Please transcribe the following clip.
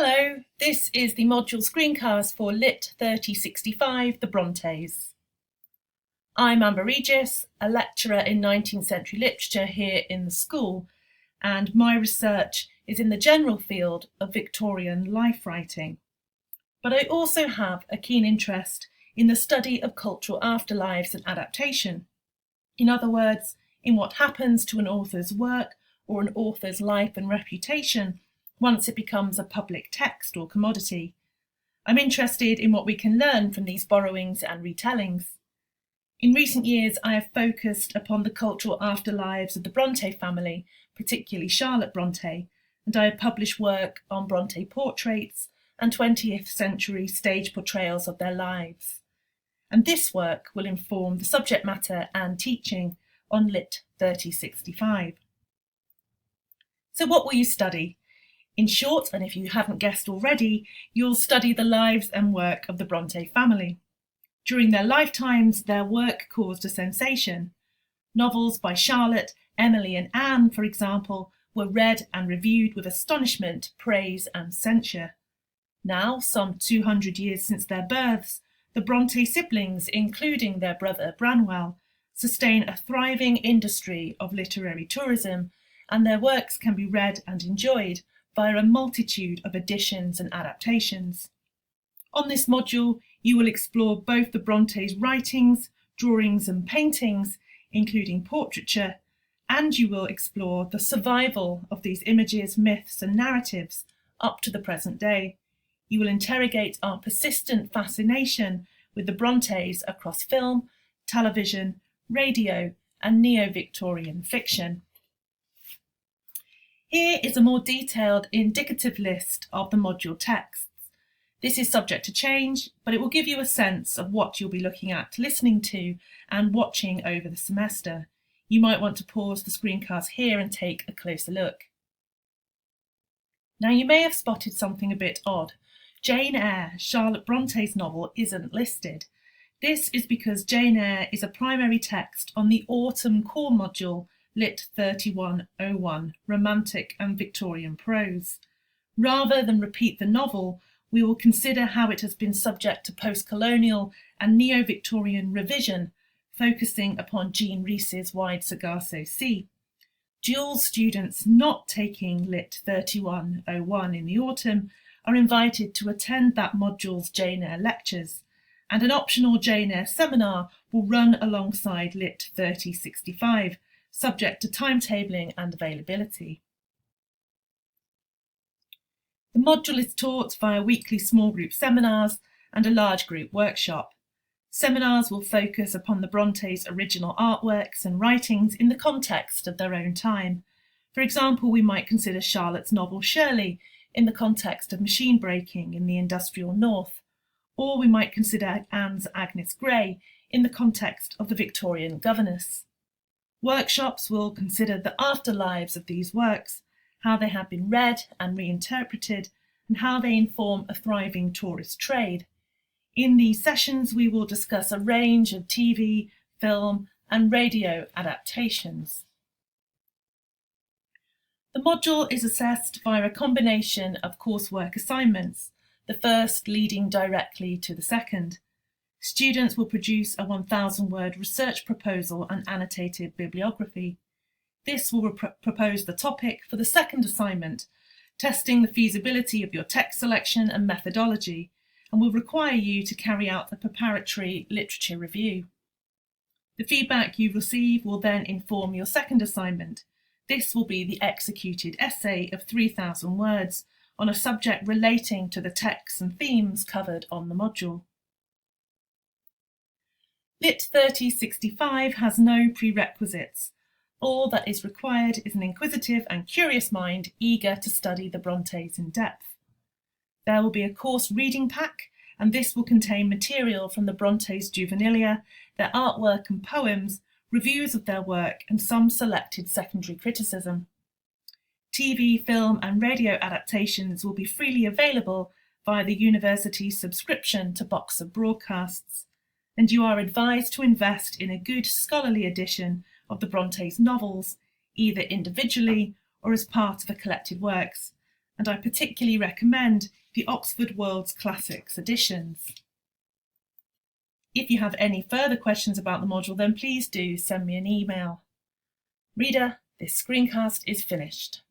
Hello, this is the module screencast for LIT3065, the Brontes. I'm Amber Regis, a lecturer in 19th century literature here in the school, and my research is in the general field of Victorian life writing. But I also have a keen interest in the study of cultural afterlives and adaptation. In other words, in what happens to an author's work or an author's life and reputation once it becomes a public text or commodity. I'm interested in what we can learn from these borrowings and retellings. In recent years, I have focused upon the cultural afterlives of the Bronte family, particularly Charlotte Bronte, and I have published work on Bronte portraits and 20th century stage portrayals of their lives. And this work will inform the subject matter and teaching on LIT 3065. So what will you study? In short, and if you haven't guessed already, you'll study the lives and work of the Bronte family. During their lifetimes, their work caused a sensation. Novels by Charlotte, Emily and Anne, for example, were read and reviewed with astonishment, praise and censure. Now, some 200 years since their births, the Bronte siblings, including their brother Branwell, sustain a thriving industry of literary tourism, and their works can be read and enjoyed via a multitude of editions and adaptations. On this module, you will explore both the Brontes' writings, drawings and paintings, including portraiture, and you will explore the survival of these images, myths and narratives up to the present day. You will interrogate our persistent fascination with the Brontes across film, television, radio and neo-Victorian fiction. Here is a more detailed indicative list of the module texts. This is subject to change, but it will give you a sense of what you'll be looking at, listening to and watching over the semester. You might want to pause the screencast here and take a closer look. Now you may have spotted something a bit odd. Jane Eyre, Charlotte Bronte's novel, isn't listed. This is because Jane Eyre is a primary text on the autumn core module LIT3101, Romantic and Victorian Prose. Rather than repeat the novel, we will consider how it has been subject to post-colonial and neo-Victorian revision, focusing upon Jean Rhys's Wide Sargasso Sea. Dual students not taking LIT3101 in the autumn are invited to attend that module's Jane Eyre lectures, and an optional Jane Eyre seminar will run alongside LIT3065, subject to timetabling and availability. The module is taught via weekly small group seminars and a large group workshop. Seminars will focus upon the Brontes' original artworks and writings in the context of their own time. For example, we might consider Charlotte's novel Shirley in the context of machine breaking in the industrial north, or we might consider Anne's Agnes Grey in the context of the Victorian governess. Workshops will consider the afterlives of these works, how they have been read and reinterpreted, and how they inform a thriving tourist trade. In these sessions, we will discuss a range of TV, film, and radio adaptations. The module is assessed via a combination of coursework assignments, the first leading directly to the second. Students will produce a 1,000-word research proposal and annotated bibliography. This will propose the topic for the second assignment, testing the feasibility of your text selection and methodology, and will require you to carry out a preparatory literature review. The feedback you receive will then inform your second assignment. This will be the executed essay of 3,000 words on a subject relating to the texts and themes covered on the module. LIT3065 has no prerequisites. All that is required is an inquisitive and curious mind eager to study the Brontes in depth. There will be a course reading pack, and this will contain material from the Brontes' juvenilia, their artwork and poems, reviews of their work, and some selected secondary criticism. TV, film and radio adaptations will be freely available via the university's subscription to Boxer Broadcasts, and you are advised to invest in a good scholarly edition of the Brontes' novels, either individually or as part of a collected works, and I particularly recommend the Oxford World's Classics editions. If you have any further questions about the module, then please do send me an email. Reader, this screencast is finished.